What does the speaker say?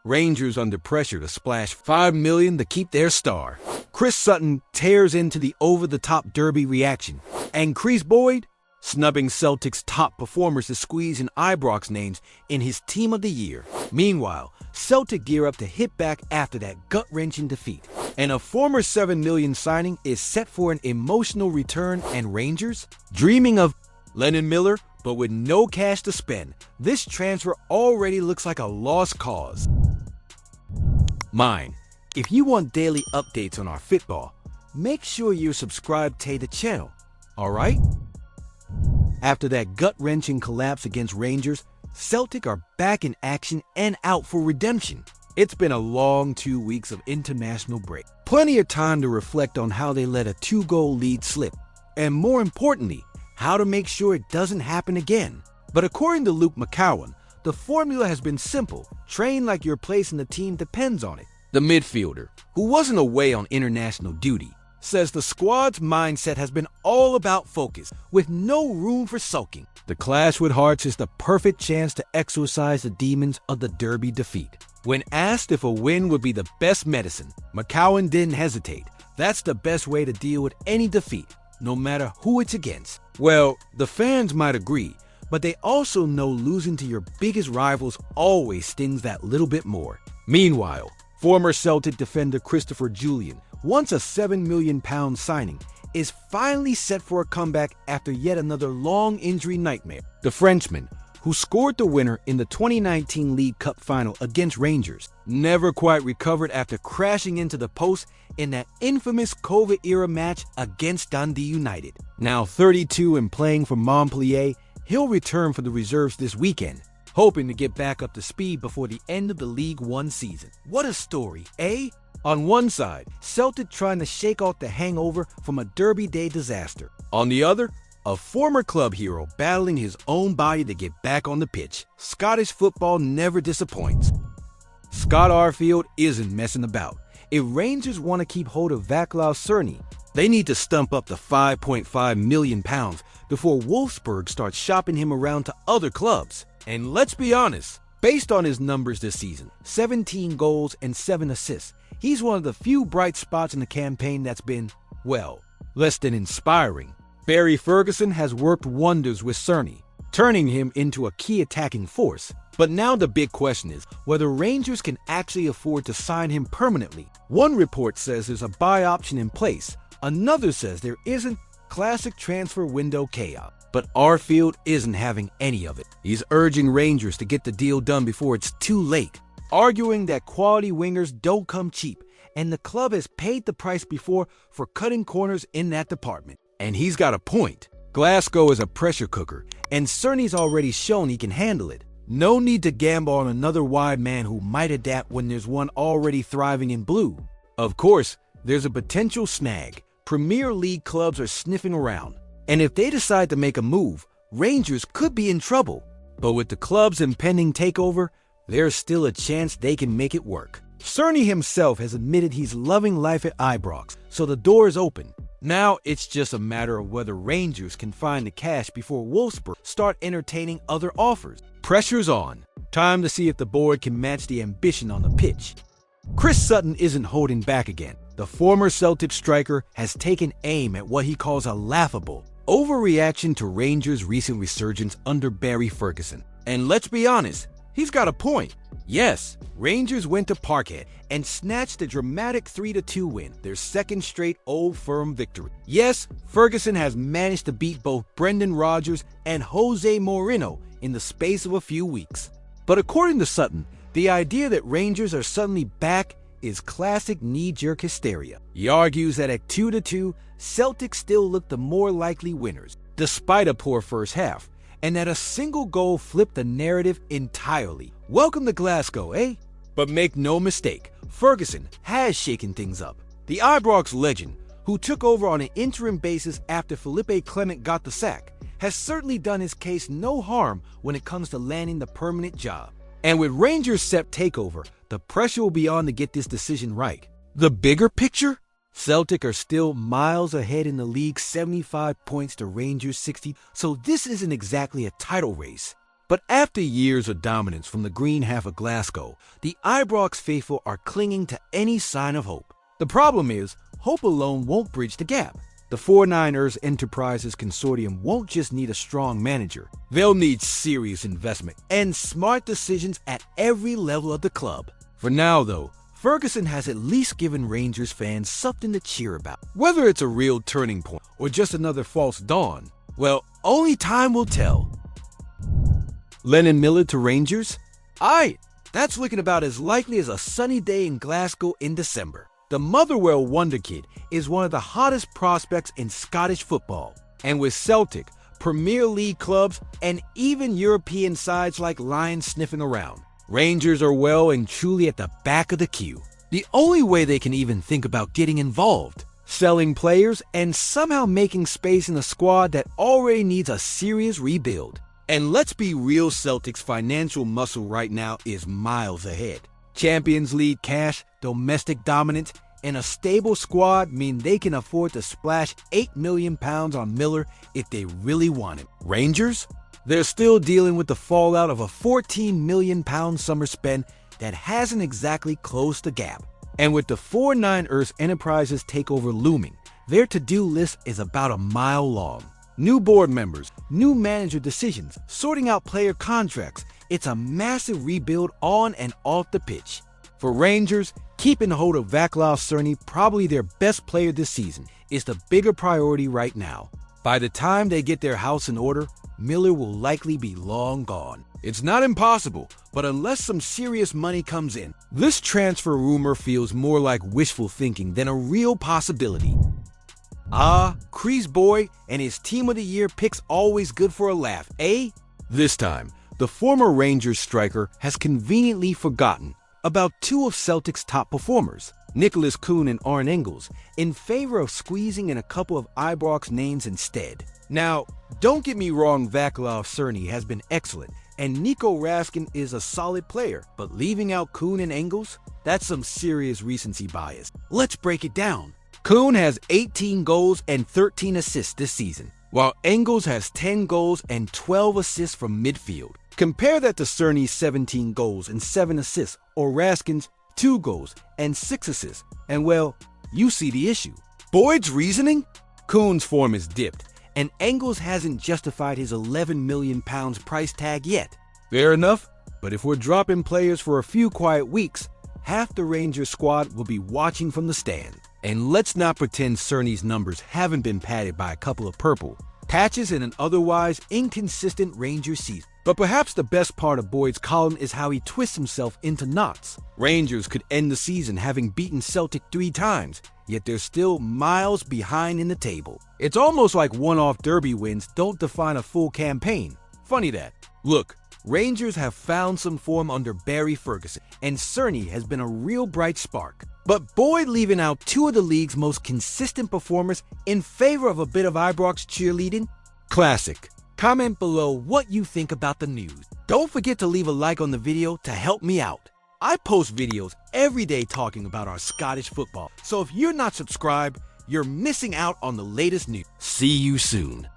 Rangers under pressure to splash $5 million to keep their star. Chris Sutton tears into the over-the-top derby reaction. And Kris Boyd, snubbing Celtic's top performers to squeeze in Ibrox names in his Team of the Year. Meanwhile, Celtic gear up to hit back after that gut-wrenching defeat. And a former $7 million signing is set for an emotional return, and Rangers, dreaming of Lennon Miller, but with no cash to spend, this transfer already looks like a lost cause. Mind, if you want daily updates on our football, make sure you're subscribed to the channel, alright? After that gut-wrenching collapse against Rangers, Celtic are back in action and out for redemption. It's been a long 2 weeks of international break. Plenty of time to reflect on how they let a 2-goal lead slip, and more importantly, how to make sure it doesn't happen again. But according to Luke McCowan, the formula has been simple: train like your place in the team depends on it. The midfielder, who wasn't away on international duty, says the squad's mindset has been all about focus, with no room for sulking. The clash with Hearts is the perfect chance to exorcise the demons of the derby defeat. When asked if a win would be the best medicine, McCowan didn't hesitate. That's the best way to deal with any defeat, no matter who it's against. Well, the fans might agree, but they also know losing to your biggest rivals always stings that little bit more. Meanwhile, former Celtic defender Christopher Jullien, once a £7 million signing, is finally set for a comeback after yet another long injury nightmare. The Frenchman, who scored the winner in the 2019 League Cup final against Rangers, never quite recovered after crashing into the post in that infamous COVID-era match against Dundee United. Now 32 and playing for Montpellier, he'll return for the reserves this weekend, hoping to get back up to speed before the end of the League One season. What a story, eh? On one side, Celtic trying to shake off the hangover from a Derby Day disaster. On the other, a former club hero battling his own body to get back on the pitch. Scottish football never disappoints. Scott Arfield isn't messing about. If Rangers want to keep hold of Vaclav Cerny, they need to stump up the £5.5 million before Wolfsburg starts shopping him around to other clubs. And let's be honest, based on his numbers this season, 17 goals and 7 assists, he's one of the few bright spots in the campaign that's been, well, less than inspiring. Barry Ferguson has worked wonders with Cerny, turning him into a key attacking force. But now the big question is whether Rangers can actually afford to sign him permanently. One report says there's a buy option in place. Another says there isn't. Classic transfer window chaos. But Arfield isn't having any of it. He's urging Rangers to get the deal done before it's too late, arguing that quality wingers don't come cheap, and the club has paid the price before for cutting corners in that department. And he's got a point. Glasgow is a pressure cooker, and Cerny's already shown he can handle it. No need to gamble on another wide man who might adapt when there's one already thriving in blue. Of course, there's a potential snag. Premier League clubs are sniffing around, and if they decide to make a move, Rangers could be in trouble. But with the club's impending takeover, there's still a chance they can make it work. Cerny himself has admitted he's loving life at Ibrox, so the door is open. Now it's just a matter of whether Rangers can find the cash before Wolfsburg start entertaining other offers. Pressure's on. Time to see if the board can match the ambition on the pitch. Chris Sutton isn't holding back again. The former Celtic striker has taken aim at what he calls a laughable overreaction to Rangers' recent resurgence under Barry Ferguson. And let's be honest, he's got a point. Yes, Rangers went to Parkhead and snatched a dramatic 3-2 win, their second straight Old Firm victory. Yes, Ferguson has managed to beat both Brendan Rodgers and Jose Mourinho in the space of a few weeks. But according to Sutton, the idea that Rangers are suddenly back is classic knee-jerk hysteria. He argues that at 2-2, Celtic still look the more likely winners, despite a poor first half, and that a single goal flipped the narrative entirely. Welcome to Glasgow, eh? But make no mistake, Ferguson has shaken things up. The Ibrox legend, who took over on an interim basis after Felipe Clement got the sack, has certainly done his case no harm when it comes to landing the permanent job. And with Rangers' set takeover, the pressure will be on to get this decision right. The bigger picture? Celtic are still miles ahead in the league, 75 points to Rangers 60, so this isn't exactly a title race. But after years of dominance from the green half of Glasgow, the Ibrox faithful are clinging to any sign of hope. The problem is, hope alone won't bridge the gap. The 49ers Enterprises Consortium won't just need a strong manager. They'll need serious investment and smart decisions at every level of the club. For now, though, Ferguson has at least given Rangers fans something to cheer about. Whether it's a real turning point or just another false dawn, well, only time will tell. Lennon Miller to Rangers? Aye, that's looking about as likely as a sunny day in Glasgow in December. The Motherwell wonder kid is one of the hottest prospects in Scottish football. And with Celtic, Premier League clubs, and even European sides like Lions sniffing around, Rangers are well and truly at the back of the queue. The only way they can even think about getting involved, selling players, and somehow making space in a squad that already needs a serious rebuild. And let's be real, Celtic's financial muscle right now is miles ahead. Champions League cash, domestic dominance, and a stable squad mean they can afford to splash £8 million on Miller if they really want him. Rangers? They're still dealing with the fallout of a £14 million summer spend that hasn't exactly closed the gap. And with the 49ers Enterprises takeover looming, their to-do list is about a mile long. New board members, new manager decisions, sorting out player contracts. It's a massive rebuild on and off the pitch. For Rangers, keeping hold of Vaclav Cerny, probably their best player this season, is the bigger priority right now. By the time they get their house in order, Miller will likely be long gone. It's not impossible, but unless some serious money comes in, this transfer rumor feels more like wishful thinking than a real possibility. Kris Boyd and his Team of the Year picks always good for a laugh, eh? This time, the former Rangers striker has conveniently forgotten about two of Celtic's top performers, Nicolas Kuhn and Arne Engels, in favor of squeezing in a couple of Ibrox names instead. Now, don't get me wrong, Vaclav Cerny has been excellent, and Nico Raskin is a solid player, but leaving out Kuhn and Engels? That's some serious recency bias. Let's break it down. Kuhn has 18 goals and 13 assists this season, while Engels has 10 goals and 12 assists from midfield. Compare that to Cerny's 17 goals and 7 assists, or Raskin's 2 goals and 6 assists, and well, you see the issue. Boyd's reasoning? Kuhn's form is dipped, and Engels hasn't justified his £11 million price tag yet. Fair enough, but if we're dropping players for a few quiet weeks, half the Rangers squad will be watching from the stand. And let's not pretend Cerny's numbers haven't been padded by a couple of purple patches in an otherwise inconsistent Rangers season. But perhaps the best part of Boyd's column is how he twists himself into knots. Rangers could end the season having beaten Celtic 3 times, yet they're still miles behind in the table. It's almost like one-off derby wins don't define a full campaign. Funny that. Look, Rangers have found some form under Barry Ferguson, and Cerny has been a real bright spark. But Boyd leaving out two of the league's most consistent performers in favor of a bit of Ibrox cheerleading? Classic. Comment below what you think about the news. Don't forget to leave a like on the video to help me out. I post videos every day talking about our Scottish football, so if you're not subscribed, you're missing out on the latest news. See you soon.